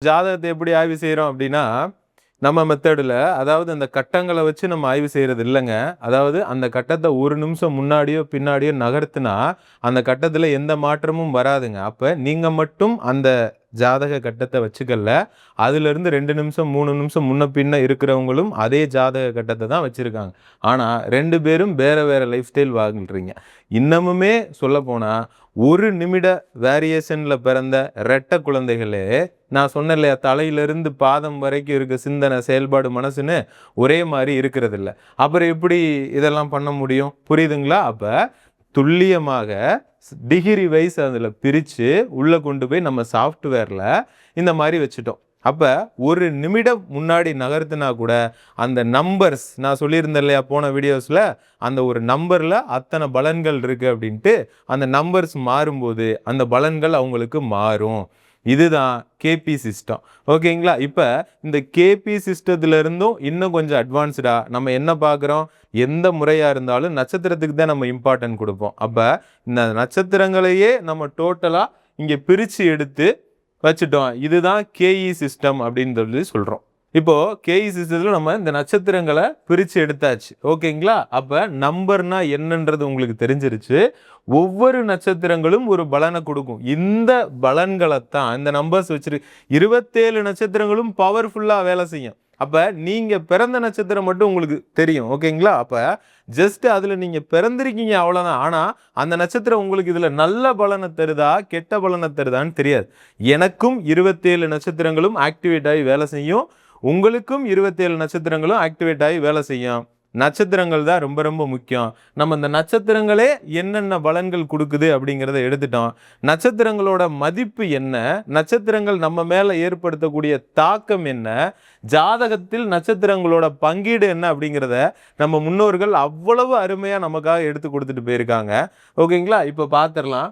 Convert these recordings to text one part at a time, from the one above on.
ஜாதகத்தை எப்படி ஆய்வு செய்கிறோம் அப்படின்னா, நம்ம மெத்தடில், அதாவது அந்த கட்டங்களை வச்சு நம்ம ஆய்வு செய்கிறது இல்லைங்க. அதாவது அந்த கட்டத்தை ஒரு நிமிஷம் முன்னாடியோ பின்னாடியோ நகர்த்தினா அந்த கட்டத்தில் எந்த மாற்றமும் வராதுங்க. அப்போ நீங்கள் மட்டும் அந்த ஜாதக கட்டத்தை வச்சுக்கல, அதுலேருந்து 2 நிமிஷம் 3 நிமிஷம் முன்ன பின்ன இருக்கிறவங்களும் அதே ஜாதக கட்டத்தை தான் வச்சுருக்காங்க. ஆனால் 2 பேரும் வேறு வேறு லைஃப் ஸ்டைல் வாழ்கிறீங்க. இன்னமுமே சொல்லப்போனால் 1 நிமிட வேரியேஷனில் பிறந்த ரெட்டை குழந்தைகளே, நான் சொன்னேன் இல்லையா, தலையிலிருந்து பாதம் வரைக்கும் இருக்க சிந்தனை, செயல்பாடு, மனசுன்னு ஒரே மாதிரி இருக்கிறது இல்லை. அப்புறம் எப்படி இதெல்லாம் பண்ண முடியும்? புரியுதுங்களா? அப்போ துல்லியமாக டிகிரி வைஸ் அதில் பிரித்து உள்ளே கொண்டு போய் நம்ம சாஃப்ட்வேரில் இந்த மாதிரி வச்சுட்டோம். அப்போ 1 நிமிடம் முன்னாடி நகர்த்தினா கூட அந்த நம்பர்ஸ், நான் சொல்லியிருந்தேன் இல்லையா போன வீடியோஸில், அந்த ஒரு நம்பரில் அத்தனை பலன்கள் இருக்குது அப்படின்ட்டு, அந்த நம்பர்ஸ் மாறும்போது அந்த பலன்கள் அவங்களுக்கு மாறும். இதுதான் கேபி சிஸ்டம். ஓகேங்களா? இப்போ இந்த கேபி சிஸ்டத்துலேருந்தும் இன்னும் கொஞ்சம் அட்வான்ஸ்டாக நம்ம என்ன பார்க்குறோம், எந்த முறையாக இருந்தாலும் நட்சத்திரத்துக்கு தான் நம்ம இம்பார்ட்டன்ட் கொடுப்போம். அப்போ இந்த நட்சத்திரங்களையே நம்ம டோட்டலாக இங்கே பிரித்து எடுத்து வச்சுட்டோம். இதுதான் கேஇ சிஸ்டம் அப்படின்னு சொல்லி சொல்கிறோம். இப்போது கேஇ சிஸ்டத்தில் நம்ம இந்த நட்சத்திரங்களை பிரித்து எடுத்தாச்சு. ஓகேங்களா? அப்போ நம்பர்னா என்னன்றது உங்களுக்கு தெரிஞ்சிருச்சு. ஒவ்வொரு நட்சத்திரங்களும் ஒரு பலனை கொடுக்கும். இந்த பலன்களைத்தான் இந்த நம்பர்ஸ் வச்சிரு 27 நட்சத்திரங்களும் பவர்ஃபுல்லாக வேலை செய்யும். அப்போ நீங்கள் பிறந்த நட்சத்திரம் மட்டும் உங்களுக்கு தெரியும். ஓகேங்களா? அப்போ ஜஸ்ட் அதில் நீங்கள் பிறந்திருக்கீங்க, அவ்வளோதான். ஆனால் அந்த நட்சத்திரம் உங்களுக்கு இதில் நல்ல பலனை தருதா கெட்ட பலனை தருதான்னு தெரியாது. எனக்கும் 27 நட்சத்திரங்களும் ஆக்டிவேட் ஆகி வேலை செய்யும், உங்களுக்கும் 27 நட்சத்திரங்களும் ஆக்டிவேட் ஆகி வேலை செய்யும். நட்சத்திரங்கள் தான் ரொம்ப ரொம்ப முக்கியம். நம்ம இந்த நட்சத்திரங்களே என்னென்ன பலன்கள் கொடுக்குது அப்படிங்கிறத எடுத்துட்டோம். நட்சத்திரங்களோட மதிப்பு என்ன, நட்சத்திரங்கள் நம்ம மேலே ஏற்படுத்தக்கூடிய தாக்கம் என்ன, ஜாதகத்தில் நட்சத்திரங்களோட பங்கீடு என்ன அப்படிங்கிறத நம்ம முன்னோர்கள் அவ்வளவு அருமையாக நமக்காக எடுத்து கொடுத்துட்டு போயிருக்காங்க. ஓகேங்களா? இப்போ பார்த்துடலாம்.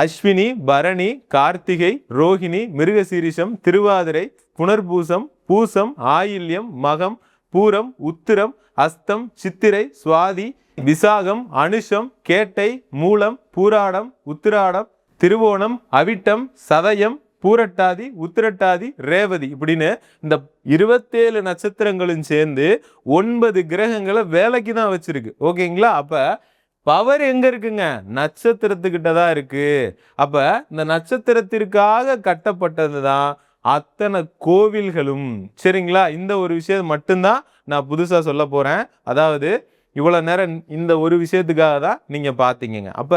அஸ்வினி, பரணி, கார்த்திகை, ரோஹிணி, மிருகசீரிஷம், திருவாதிரை, புனர்பூசம், பூசம், ஆயில்யம், மகம், பூரம், உத்திரம், அஸ்தம், சித்திரை, சுவாதி, விசாகம், அனுஷம், கேட்டை, மூலம், பூராடம், உத்திராடம், திருவோணம், அவிட்டம், சதயம், பூரட்டாதி, உத்திரட்டாதி, ரேவதி, இப்படின்னு இந்த 27 நட்சத்திரங்களும் சேர்ந்து 9 கிரகங்களை வேலைக்கு தான் வச்சிருக்கு. ஓகேங்களா? அப்போ பவர் எங்க இருக்குங்க? நட்சத்திரத்துக்கிட்ட தான் இருக்கு. அப்ப இந்த நட்சத்திரத்திற்காக கட்டப்பட்டது தான் அத்தனை கோவில்களும். சரிங்களா? இந்த ஒரு விஷயம் மட்டும்தான் நான் புதுசா சொல்ல போறேன். அதாவது இவ்வளவு நேரம் இந்த ஒரு விஷயத்துக்காக தான் நீங்க பாத்தீங்க. அப்ப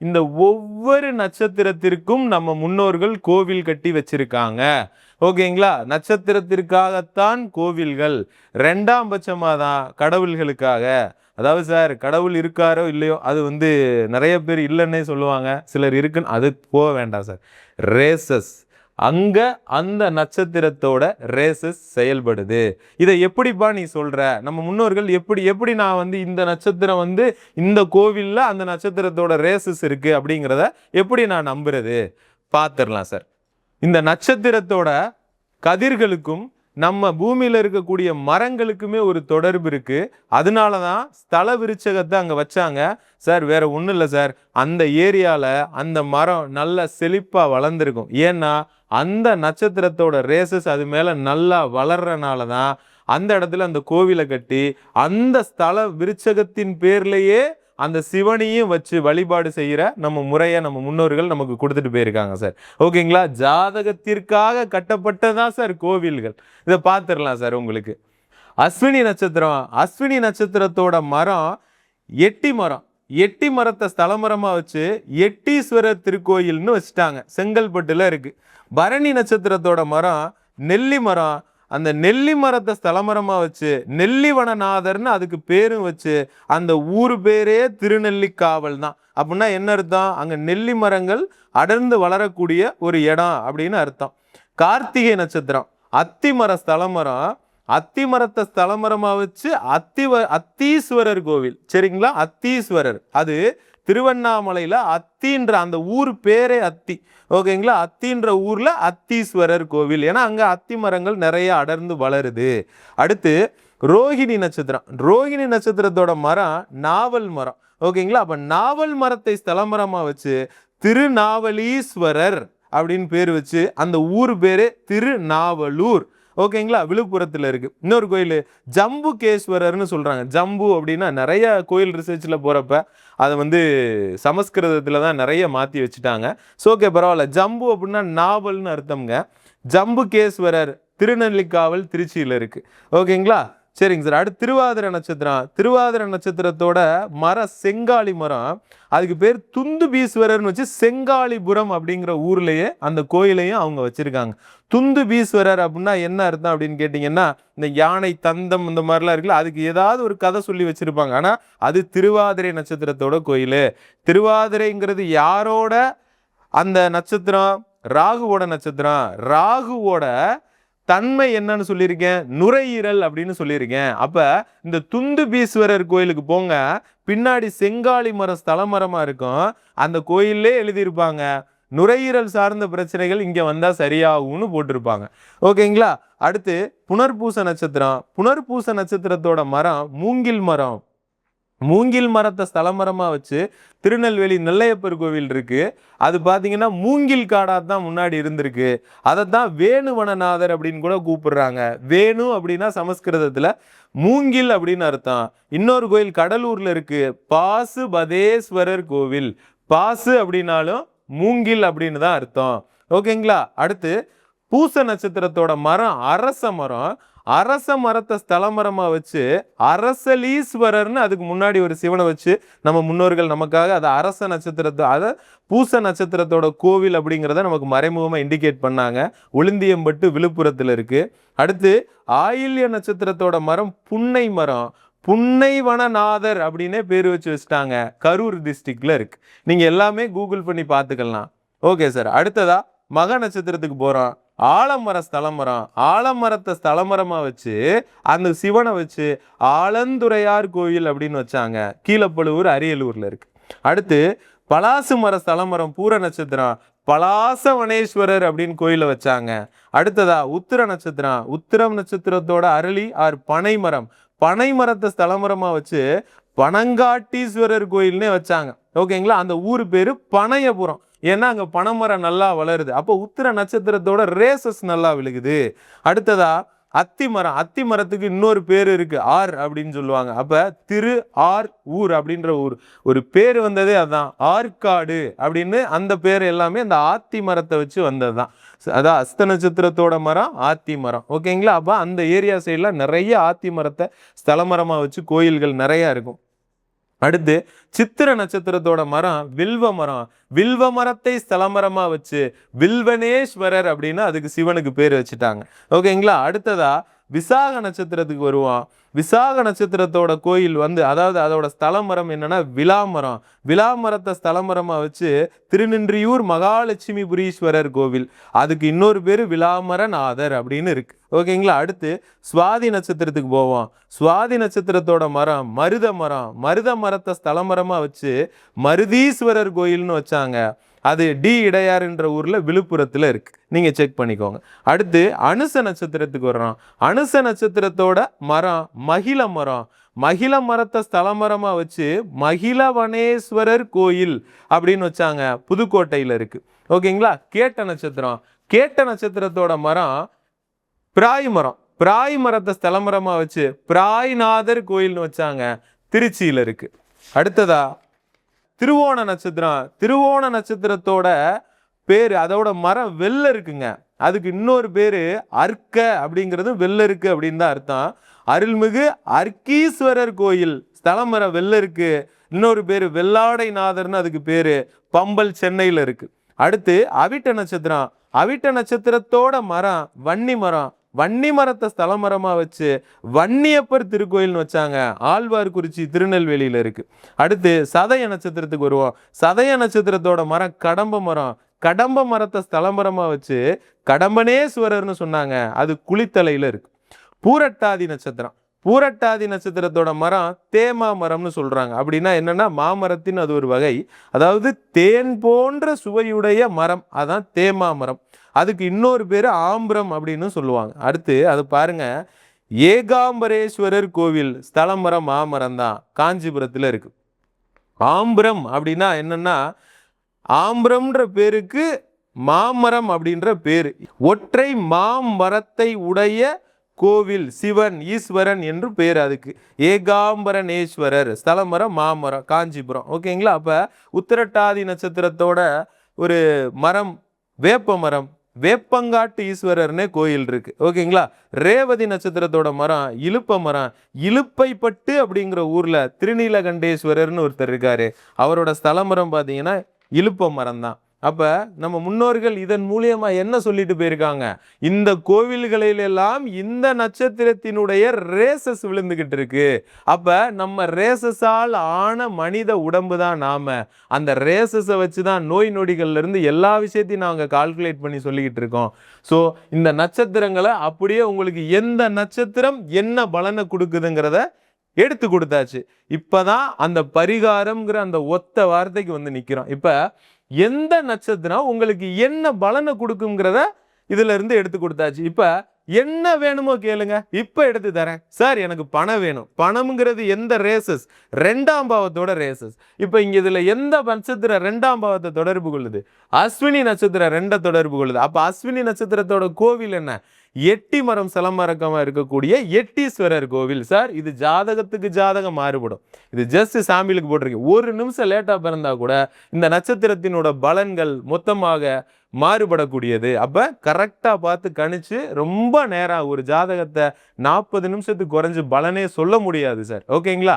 இந்த ஒவ்வொரு நட்சத்திரத்திற்கும் நம்ம முன்னோர்கள் கோவில் கட்டி வச்சிருக்காங்க. ஓகேங்களா? நட்சத்திரத்திற்காகத்தான் கோவில்கள். 2ஆம் பட்சமா தான் கடவுள்களுக்காக. அதாவது சார், கடவுள் இருக்காரோ இல்லையோ, அது நிறைய பேர் இல்லைன்னே சொல்லுவாங்க, சிலர் இருக்குன்னு, அது போக வேண்டாம் சார். ரேசஸ், அங்க அந்த நட்சத்திரத்தோட ரேசஸ் செயல்படுது. இதை எப்படிப்பா நீ சொல்ற? நம்ம முன்னோர்கள் எப்படி நான் இந்த நட்சத்திரம் இந்த கோவில்ல அந்த நட்சத்திரத்தோட ரேசஸ் இருக்கு அப்படிங்கிறத எப்படி நான் நம்புறது? பார்த்துடலாம் சார். இந்த நட்சத்திரத்தோட கதிர்களுக்கும் நம்ம பூமியில இருக்கக்கூடிய மரங்களுக்குமே ஒரு தொடர்பு இருக்கு. அதனால தான் ஸ்தல விருட்சகத்தை அங்கே வச்சாங்க. சார் வேற ஒன்றும் இல்லை சார், அந்த ஏரியாவில் அந்த மரம் நல்ல செழிப்பாக வளர்ந்துருக்கும். ஏன்னா அந்த நட்சத்திரத்தோட ரேசஸ் அது மேலே நல்லா வளர்றனால தான் அந்த இடத்துல அந்த கோவிலை கட்டி அந்த ஸ்தல விருட்சகத்தின் பேர்லேயே அந்த சிவனையும் வச்சு வழிபாடு செய்கிற நம்ம முறையை நம்ம முன்னோர்கள் நமக்கு கொடுத்துட்டு போயிருக்காங்க சார். ஓகேங்களா? ஜாதகத்திற்காக கட்டப்பட்டதான் சார் கோவில்கள். இதை பார்த்துடலாம் சார். உங்களுக்கு அஸ்வினி நட்சத்திரம், அஸ்வினி நட்சத்திரத்தோட மரம் எட்டி மரம். எட்டி மரத்தை ஸ்தலமரமாக வச்சு எட்டீஸ்வரர் திருக்கோயில்னு வச்சுட்டாங்க, செங்கல்பட்டுல இருக்கு. பரணி நட்சத்திரத்தோட மரம் நெல்லி மரம். அந்த நெல்லி மரத்தை ஸ்தலமரமாக வச்சு நெல்லிவனநாதர்னு அதுக்கு பேரும் வச்சு அந்த ஊர் பேரே திருநெல்லிக்காவல் தான். அப்படின்னா என்ன அர்த்தம்? அங்கே நெல்லி மரங்கள் அடர்ந்து வளரக்கூடிய ஒரு இடம் அப்படின்னு அர்த்தம். கார்த்திகை நட்சத்திரம் அத்திமர ஸ்தலமரம். அத்திமரத்தை ஸ்தலமரமாக வச்சு அத்தீஸ்வரர் கோவில். சரிங்களா? அத்தீஸ்வரர் அது திருவண்ணாமலையில் அத்தின்ற அந்த ஊர் பேரே அத்தி. ஓகேங்களா? அத்தின்ற ஊரில் அத்தீஸ்வரர் கோவில். ஏன்னா அங்கே அத்தி மரங்கள் நிறைய அடர்ந்து வளருது. அடுத்து ரோஹிணி நட்சத்திரம். ரோஹிணி நட்சத்திரத்தோட மரம் நாவல் மரம். ஓகேங்களா? அப்போ நாவல் மரத்தை ஸ்தலமரமாக வச்சு திருநாவலீஸ்வரர் அப்படின்னு பேர் வச்சு அந்த ஊர் பேரு திருநாவலூர். ஓகேங்களா, விழுப்புரத்தில் இருக்கு. இன்னொரு கோயில் ஜம்புகேஸ்வரர்னு சொல்றாங்க. ஜம்பு அப்படின்னா நிறைய கோயில் ரிசர்ச்சில் போறப்ப அதை வந்து சமஸ்கிருதத்தில் தான் நிறைய மாற்றி வச்சுட்டாங்க. ஸோ ஓகே, பரவாயில்ல. ஜம்பு அப்படின்னா நாவல்னு அர்த்தம்ங்க. ஜம்புகேஸ்வரர் திருநெல்லிக்காவல் திருச்சியில் இருக்கு. ஓகேங்களா, சரிங்க சார். அடுத்து திருவாதிரை நட்சத்திரம். திருவாதிரை நட்சத்திரத்தோட மரம் செங்காலி மரம். அதுக்கு பேர் துந்துபீஸ்வரர்னு வச்சு செங்காலிபுரம் அப்படிங்கிற ஊர்லயே அந்த கோயிலையும் அவங்க வச்சிருக்காங்க. துந்துபீஸ்வரர் அப்படின்னா என்ன அர்த்தம் அப்படின்னு கேட்டீங்கன்னா, இந்த யானை தந்தம் இந்த மாதிரிலாம் இருக்குல்ல, அதுக்கு ஏதாவது ஒரு கதை சொல்லி வச்சிருப்பாங்க. ஆனா அது திருவாதிரை நட்சத்திரத்தோட கோயில். திருவாதிரைங்கிறது யாரோட அந்த நட்சத்திரம்? ராகுவோட நட்சத்திரம். ராகுவோட தன்மை என்னன்னு சொல்லியிருக்கேன்? நுரையீரல் அப்படின்னு சொல்லியிருக்கேன். அப்ப இந்த துந்துபீஸ்வரர் கோயிலுக்கு போங்க, பின்னாடி செங்காலி மரம் ஸ்தல மரமா இருக்கும். அந்த கோயிலே எழுதியிருப்பாங்க, நுரையீரல் சார்ந்த பிரச்சனைகள் இங்க வந்தா சரியாகும்னு போட்டிருப்பாங்க. ஓகேங்களா. அடுத்து புனர்பூச நட்சத்திரம். புனர்பூச நட்சத்திரத்தோட மரம் மூங்கில் மரம். மூங்கில் மரத்தை ஸ்தல மரமா வச்சு திருநெல்வேலி நெல்லையப்பர் கோவில் இருக்கு. அது பார்த்தீங்கன்னா மூங்கில் காடா தான் முன்னாடி இருந்திருக்கு. அதைத்தான் வேணுவனநாதர் அப்படின்னு கூட கூப்பிடுறாங்க. வேணு அப்படின்னா சமஸ்கிருதத்துல மூங்கில் அப்படின்னு அர்த்தம். இன்னொரு கோயில் கடலூர்ல இருக்கு, பாசுபதேஸ்வரர் கோவில். பாசு அப்படின்னாலும் மூங்கில் அப்படின்னு தான் அர்த்தம். ஓகேங்களா. அடுத்து பூச நட்சத்திரத்தோட மரம் அரச மரம். அரச மரத்தை ஸ்தல மரமா வச்சு அரசலீஸ்வரர்னு அதுக்கு முன்னாடி ஒரு சிவனை வச்சு நம்ம முன்னோர்கள் நமக்காக அதை அரச நட்சத்திரத்தை, அதை பூச நட்சத்திரத்தோட கோவில் அப்படிங்கிறத நமக்கு மறைமுகமா இண்டிகேட் பண்ணாங்க. உளுந்தியம்பட்டு விழுப்புரத்தில் இருக்கு. அடுத்து ஆயில்ய நட்சத்திரத்தோட மரம் புன்னை மரம். புன்னைவனநாதர் அப்படின்னே பேர் வச்சு வச்சுட்டாங்க. கரூர் டிஸ்ட்ரிக்ட்ல இருக்கு. நீங்க எல்லாமே கூகுள் பண்ணி பார்த்துக்கலாம். Okay sir. அடுத்ததா மக நட்சத்திரத்துக்கு போறோம். ஆலமர ஸ்தலமரம். ஆலமரத்தை ஸ்தலமரமா வச்சு அந்த சிவனை வச்சு ஆலந்துறையார் கோயில் அப்படின்னு வச்சாங்க. கீழப்பழுவூர் அரியலூர்ல இருக்கு. அடுத்து பலாசு மர ஸ்தலமரம் பூர நட்சத்திரம். பலாசவனேஸ்வரர் அப்படின்னு கோயில வச்சாங்க. அடுத்ததா உத்திர நட்சத்திரம். உத்திரம் நட்சத்திரத்தோட அரளி ஆர் பனை மரம். பனை மரத்தை ஸ்தலமரமா வச்சு பனங்காட்டீஸ்வரர் கோயில்னே வச்சாங்க. ஓகேங்களா. அந்த ஊர் பேரு பனையபுரம். ஏன்னா அங்க பனைமரம் நல்லா வளருது. அப்போ உத்திர நட்சத்திரத்தோட ரேசஸ் நல்லா விழுகுது. அடுத்ததா அத்தி மரம். அத்தி மரத்துக்கு இன்னொரு பேர் இருக்கு, ஆர் அப்படின்னு சொல்லுவாங்க. அப்ப திரு ஆர் ஊர் அப்படின்ற ஊர் ஒரு பேர் வந்ததே அதான், ஆற்காடு அப்படின்னு. அந்த பேர் எல்லாமே அந்த ஆத்தி மரத்தை வச்சு வந்ததுதான். அதான் அஸ்த நட்சத்திரத்தோட மரம் ஆத்தி மரம். ஓகேங்களா. அப்ப அந்த ஏரியா சைட்ல நிறைய ஆத்தி மரத்தை ஸ்தல மரமா வச்சு கோயில்கள் நிறைய இருக்கும். அடுத்து சித்திர நட்சத்திரத்தோட மரம் வில்வ மரம். வில்வ மரத்தை ஸ்தலமரமா வச்சு வில்வனேஸ்வரர் அப்படின்னு அதுக்கு சிவனுக்கு பேர் வச்சுட்டாங்க. ஓகேங்களா. அடுத்ததா விசாக நட்சத்திரத்துக்கு வருவோம். விசாக நட்சத்திரத்தோட கோயில் வந்து, அதாவது அதோட ஸ்தலமரம் என்னன்னா விலாமரம். விலாமரத்தை ஸ்தலமரமா வச்சு திருநின்றியூர் மகாலட்சுமிபுரீஸ்வரர் கோவில். அதுக்கு இன்னொரு பேரு விலாமரநாதர் அப்படின்னு இருக்கு. ஓகேங்களா. அடுத்து சுவாதி நட்சத்திரத்துக்கு போவோம். சுவாதி நட்சத்திரத்தோட மரம் மருத மரம். மருத மரத்தை ஸ்தலமரமா வச்சு மருதீஸ்வரர் கோயில்னு வச்சாங்க. அது டி இடையார் என்ற ஊர்ல விழுப்புரத்துல இருக்கு. நீங்க செக் பண்ணிக்கோங்க. அடுத்து அனுச நட்சத்திரத்துக்கு வர்றோம். அனுச நட்சத்திரத்தோட மரம் மகிழ மரம். மகிழ மரத்தை ஸ்தலமரமா வச்சு மகிழவனேஸ்வரர் கோயில் அப்படின்னு வச்சாங்க. புதுக்கோட்டையில இருக்கு. ஓகேங்களா. கேட்ட நட்சத்திரம். கேட்ட நட்சத்திரத்தோட மரம் பிராய் மரம். பிராய் மரத்தை ஸ்தலமரமா வச்சு பிராய்நாதர் கோயில்னு வச்சாங்க. திருச்சியில இருக்கு. அடுத்ததா திருவோண நட்சத்திரம். திருவோண நட்சத்திரத்தோட பேரு, அதோட மரம் வெள்ள இருக்குங்க. அதுக்கு இன்னொரு பேரு அர்க்க அப்படிங்கிறது வெள்ள இருக்கு அப்படின்னு தான் அர்த்தம். அருள்மிகு அர்க்கீஸ்வரர் கோயில் ஸ்தலமரம் வெள்ள இருக்கு. இன்னொரு பேரு வெள்ளாடைநாதர்னு அதுக்கு பேரு. பம்பல் சென்னையில இருக்கு. அடுத்து அவிட்ட நட்சத்திரம். அவிட்ட நட்சத்திரத்தோட மரம் வன்னி மரம். வன்னி மரத்தை ஸ்தலமரமா வச்சு வன்னியப்பர் திருக்கோயில்னு வச்சாங்க. ஆழ்வார்குறிச்சி திருநெல்வேலியில இருக்கு. அடுத்து சதய நட்சத்திரத்துக்கு வருவோம். சதய நட்சத்திரத்தோட மரம் கடம்ப மரம். கடம்ப மரத்தை ஸ்தலமரமா வச்சு கடம்பனேஸ்வரர்னு சொன்னாங்க. அது குளித்தலையில இருக்கு. பூரட்டாதி நட்சத்திரம். பூரட்டாதி நட்சத்திரத்தோட மரம் தேமா மரம்னு சொல்றாங்க. அப்படின்னா என்னன்னா மாமரத்தின் அது ஒரு வகை. அதாவது தேன் போன்ற சுவையுடைய மரம், அதான் தேமா மரம். அதுக்கு இன்னொரு பேரு ஆம்பரம் அப்படின்னு சொல்லுவாங்க. அடுத்து அது பாருங்க, ஏகாம்பரேஸ்வரர் கோவில் ஸ்தலமரம் மாமரம் தான், காஞ்சிபுரத்துல இருக்கு. ஆம்பரம் அப்படின்னா என்னன்னா, ஆம்பரம்ன்ற பேருக்கு மாமரம் அப்படின்ற பேரு. ஒற்றை மாமரத்தை உடைய கோவில், சிவன் ஈஸ்வரன் என்று பேர் அதுக்கு. ஏகாம்பரனேஸ்வரர், ஸ்தலமரம் மாமரம், காஞ்சிபுரம். ஓகேங்களா? அப்ப உத்திரட்டாதி நட்சத்திரத்தோட ஒரு மரம் வேப்ப மரம், வேப்பங்காட்டு ஈஸ்வரர்னே கோயில் இருக்கு. ஓகேங்களா? ரேவதி நட்சத்திரத்தோட மரம் இலுப்ப மரம். இலுப்பைப்பட்டு அப்படிங்கிற ஊர்ல திருநீலகண்டேஸ்வரர்னு ஒருத்தர் இருக்காரு. அவரோட ஸ்தலமரம் பார்த்தீங்கன்னா இலுப்ப மரம் தான். அப்ப நம்ம முன்னோர்கள் இதன் மூலியமா என்ன சொல்லிட்டு போயிருக்காங்க? இந்த கோவில்களிலெல்லாம் இந்த நட்சத்திரத்தினுடைய ரேசஸ் விழுந்துகிட்டு இருக்கு. அப்ப நம்ம ரேசஸால் ஆன மனித உடம்பு தான் நாம. அந்த ரேசஸை வச்சுதான் நோய் நொடிகள்ல இருந்து எல்லா விஷயத்தையும் நாங்க கால்குலேட் பண்ணி சொல்லிக்கிட்டு இருக்கோம். ஸோ இந்த நட்சத்திரங்களை அப்படியே உங்களுக்கு எந்த நட்சத்திரம் என்ன பலனை கொடுக்குதுங்கிறத எடுத்து கொடுத்தாச்சு. இப்பதான் அந்த பரிகாரம்ங்கிற அந்த ஒத்த வார்த்தைக்கு வந்து நிக்கிறோம். இப்ப எந்த நட்சத்திரம் உங்களுக்கு என்ன பலனை கொடுக்குங்கிறத இதுல இருந்து எடுத்து கொடுத்தாச்சு. இப்ப என்ன வேணுமோ கேளுங்க, இப்ப எடுத்து தரேன். சார் எனக்கு பணம் வேணும். பணம்ங்கிறது எந்த ரேசஸ்? 2ஆம் பாவத்தோட ரேசஸ். இப்ப இங்க இதுல எந்த நட்சத்திரம் 2ஆம் பாவத்தை தொடர்பு கொள்ளுது? அஸ்வினி நட்சத்திரம் 2 தொடர்பு கொள்ளுது. அப்ப அஸ்வினி நட்சத்திரத்தோட கோவில் என்ன? எட்டி மரம் சலமரக்கமா இருக்கக்கூடிய எட்டீஸ்வரர் கோவில். சார் இது ஜாதகத்துக்கு ஜாதகம் மாறுபடும். இது ஜஸ்ட் சாம்பிளுக்கு போட்டிருக்கு. ஒரு நிமிஷம் லேட்டா பிறந்தா கூட இந்த நட்சத்திரத்தினோட பலன்கள் மொத்தமாக மாறுபடக்கூடியது. அப்ப கரெக்டா பார்த்து கணிச்சு ரொம்ப நேரம் ஒரு ஜாதகத்தை 40 நிமிஷத்துக்கு குறைஞ்சு பலனே சொல்ல முடியாது சார். ஓகேங்களா?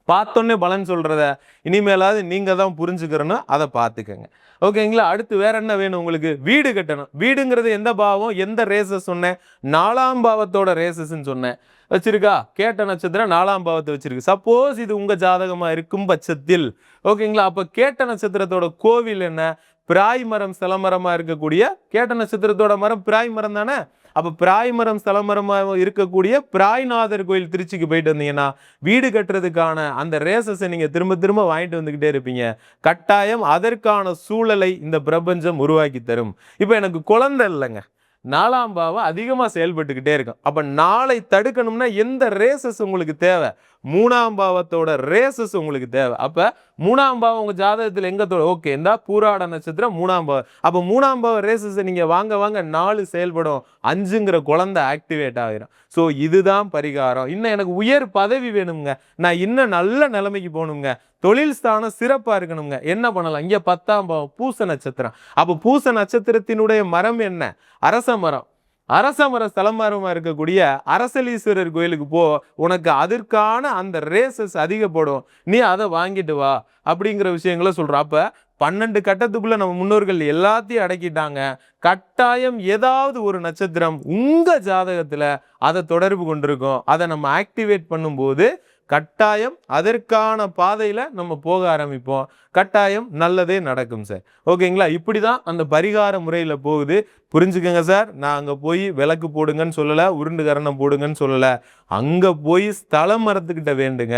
பார்த்தோன்னே பலன் சொல்றத இனிமேலாவது நீங்க தான் புரிஞ்சுக்கிறணும். அதை பார்த்துக்கங்க. ஓகேங்களா? அடுத்து வேற என்ன வேணும் உங்களுக்கு? வீடு கட்டணும். வீடுங்கிறது எந்த பாவம், எந்த ரேசஸ் சொன்னேன்? 4ஆம் பாவத்தோட ரேசஸ்ன்னு சொன்னேன். வச்சிருக்கா? கேட்ட நட்சத்திரம் 4ஆம் பாவத்தை வச்சிருக்கு. சப்போஸ் இது உங்க ஜாதகமா இருக்கும் பட்சத்தில், ஓகேங்களா, அப்ப கேட்ட நட்சத்திரத்தோட கோவில் என்ன? பிராய் மரம் ஸ்தலமரமா இருக்கக்கூடிய கேட்ட நட்சத்திரத்தோட மரம் பிராய் மரம் தானே. அப்ப பிராய் மரம் ஸ்தலமரமா இருக்கக்கூடிய பிராய்நாதர் கோயில் திருச்சிக்கு போயிட்டு வந்தீங்கன்னா வீடு கட்டுறதுக்கான அந்த ரேசஸை நீங்க திரும்ப திரும்ப வாங்கிட்டு வந்துகிட்டே இருப்பீங்க. கட்டாயம் அதற்கான சூழலை இந்த பிரபஞ்சம் உருவாக்கி தரும். இப்ப எனக்கு குழந்தை இல்லைங்க, 4ஆம் பாவம் அதிகமாக செயல்பட்டுக்கிட்டே இருக்கும். அப்போ நாளை தடுக்கணும்னா எந்த ரேசஸ் உங்களுக்கு தேவை? 3ஆம் பாவத்தோட ரேசஸ் உங்களுக்கு தேவை. அப்போ 3ஆம் பாவம் உங்கள் ஜாதகத்தில் எங்கே ஓகே இந்த பூராட நட்சத்திரம் 3ஆம் பாவம். அப்போ 3ஆம் பாவ ரேசஸை நீங்கள் வாங்க 4 செயல்படும், 5ங்கிற குழந்தை ஆக்டிவேட் ஆகிடும். ஸோ இதுதான் பரிகாரம். இன்னும் எனக்கு உயர் பதவி வேணுங்க, நான் இன்னும் நல்ல நிலைமைக்கு போகணுங்க, தொழில் ஸ்தானம் சிறப்பாக இருக்கணுங்க, என்ன பண்ணலாம்? இங்கே 10ஆம் பாவம் பூச நட்சத்திரம். அப்போ பூச நட்சத்திரத்தினுடைய மரம் என்ன? அரச மரம். அரச மரம் ஸ்தலமரமாக இருக்கக்கூடிய அரசலீஸ்வரர் கோயிலுக்கு போ, உனக்கு அதற்கான அந்த ரேசஸ் அதிகப்படும், நீ அதை வாங்கிட்டு வா அப்படிங்கிற விஷயங்கள சொல்கிறோம். அப்போ 12 கட்டத்துக்குள்ள நம்ம முன்னோர்கள் எல்லாத்தையும் அடக்கிட்டாங்க. கட்டாயம் ஏதாவது ஒரு நட்சத்திரம் உங்க ஜாதகத்துல அதை தொடர்பு கொண்டிருக்கும். அதை நம்ம ஆக்டிவேட் பண்ணும்போது கட்டாயம் அதற்கான பாதையில நம்ம போக ஆரம்பிப்போம். கட்டாயம் நல்லதே நடக்கும் சார். ஓகேங்களா? இப்படிதான் அந்த பரிகார முறையில போகுது. புரிஞ்சுக்கங்க சார். நான் அங்க போய் விளக்கு போடுங்கன்னு சொல்லல, உருண்டு கரணம் போடுங்கன்னு சொல்லல. அங்க போய் ஸ்தல மரத்துக்கிட்ட வேண்டுங்க.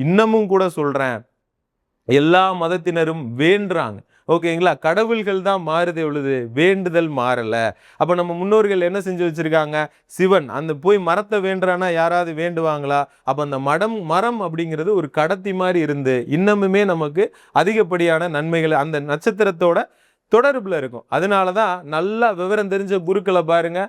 இன்னமும் கூட சொல்றேன், எல்லா மதத்தினரும் வேண்டுறாங்க. ஓகேங்களா? கடவுள்கள் தான் மாறுதே உள்ளது, வேண்டுதல் மாறல. அப்ப நம்ம முன்னோர்கள் என்ன செஞ்சு வச்சிருக்காங்க? சிவன் அந்த போய் மரத்தை வேண்டுறானா யாராவது வேண்டுவாங்களா? அப்ப அந்த மரம் அப்படிங்கிறது ஒரு கடத்தி மாதிரி இருந்து இன்னமுமே நமக்கு அதிகப்படியான நன்மைகள் அந்த நட்சத்திரத்தோட தொடர்புல இருக்கும். அதனாலதான் நல்லா விவரம் தெரிஞ்ச குருக்களை பாருங்க,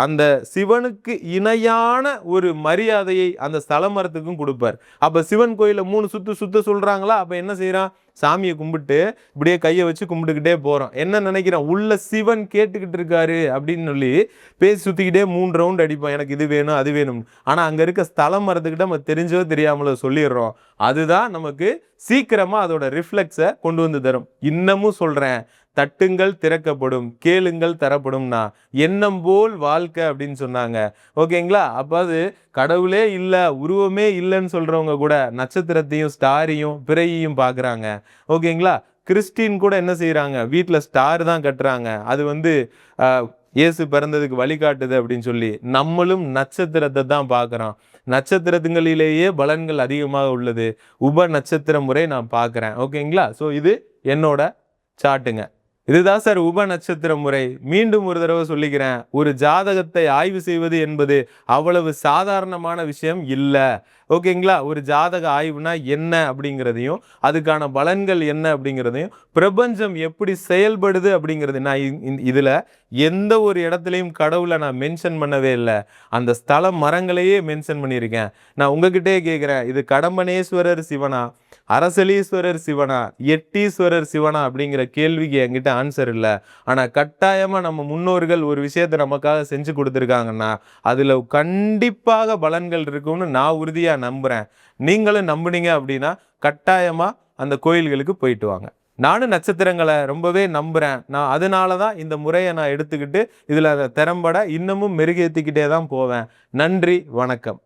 அந்த சிவனுக்கு இணையான ஒரு மரியாதையை அந்த ஸ்தல மரத்துக்கும் கொடுப்பார். அப்ப சிவன் கோயில 3 சுத்த சொல்றாங்களா? அப்ப என்ன செய்யறான்? சாமியை கும்பிட்டு இப்படியே கையை வச்சு கும்பிட்டுக்கிட்டே போறோம். என்ன நினைக்கிறான்? உள்ள சிவன் கேட்டுக்கிட்டு இருக்காரு அப்படின்னு சொல்லி பேசி சுத்திக்கிட்டே 3 ரவுண்ட் அடிப்போம், எனக்கு இது வேணும் அது வேணும். ஆனா அங்க இருக்க ஸ்தல மரத்துக்கிட்ட நம்ம தெரிஞ்சோ தெரியாமலோ சொல்லிடுறோம். அதுதான் நமக்கு சீக்கிரமா அதோட ரிஃப்ளெக்ஸை கொண்டு வந்து தரும். இன்னமும் சொல்றேன், தட்டுங்கள் திறக்கப்படும், கேளுங்கள் தரப்படும்னா எண்ணம் போல் வாழ்க்கை அப்படின்னு சொன்னாங்க. ஓகேங்களா? அப்ப அது கடவுளே இல்லை, உருவமே இல்லைன்னு சொல்றவங்க கூட நட்சத்திரத்தையும் ஸ்டாரையும் பிறையையும் பார்க்குறாங்க. ஓகேங்களா? கிறிஸ்டின் கூட என்ன செய்யறாங்க? வீட்டில் ஸ்டார் தான் கட்டுறாங்க. அது இயேசு பிறந்ததுக்கு வழிகாட்டுது அப்படின்னு சொல்லி. நம்மளும் நட்சத்திரத்தை தான் பார்க்குறோம். நட்சத்திரங்களிலேயே பலன்கள் அதிகமாக உள்ளது. உப நட்சத்திர முறை நான் பார்க்குறேன். ஓகேங்களா? ஸோ இது என்னோட சாட்டுங்க. இதுதான் சார் உப நட்சத்திர முறை. மீண்டும் ஒரு தடவை சொல்லிக்கிறேன், ஒரு ஜாதகத்தை ஆய்வு செய்வது என்பது அவ்வளவு சாதாரணமான விஷயம் இல்லை. ஓகேங்களா? ஒரு ஜாதக ஆய்வுனா என்ன அப்படிங்கிறதையும், அதுக்கான பலன்கள் என்ன அப்படிங்கிறதையும், பிரபஞ்சம் எப்படி செயல்படுது அப்படிங்கிறது நான் இதுல எந்த ஒரு இடத்துலயும் கடவுள நான் மென்ஷன் பண்ணவே இல்ல. அந்த ஸ்தல மரங்களையே மென்ஷன் பண்ணியிருக்கேன். நான் உங்ககிட்டயே கேட்கிறேன், இது கடம்பனேஸ்வரர் சிவனா? அரசலீஸ்வரர் சிவனா? எட்டீஸ்வரர் சிவனா? அப்படிங்கிற கேள்விக்கு என்கிட்ட ஆன்சர் இல்ல. ஆனா கட்டாயமா நம்ம முன்னோர்கள் ஒரு விஷயத்த நமக்காக செஞ்சு குடுத்துருக்காங்கன்னா, அதுல கண்டிப்பாக பலன்கள் இருக்கும்னு நான் உறுதியா நம்புறேன். நீங்களும் நம்புனீங்க அப்படின்னா, கட்டாயமா அந்த கோயில்களுக்கு போயிட்டு வாங்க. நானும் நட்சத்திரங்கள ரொம்பவே நம்புறேன். நான் அதனால தான் இந்த முறைய நான் எடுத்துக்கிட்டு, இதுல திறம்பட இன்னமும் மெருகேத்திக்கிட்டே தான் போவேன். நன்றி, வணக்கம்.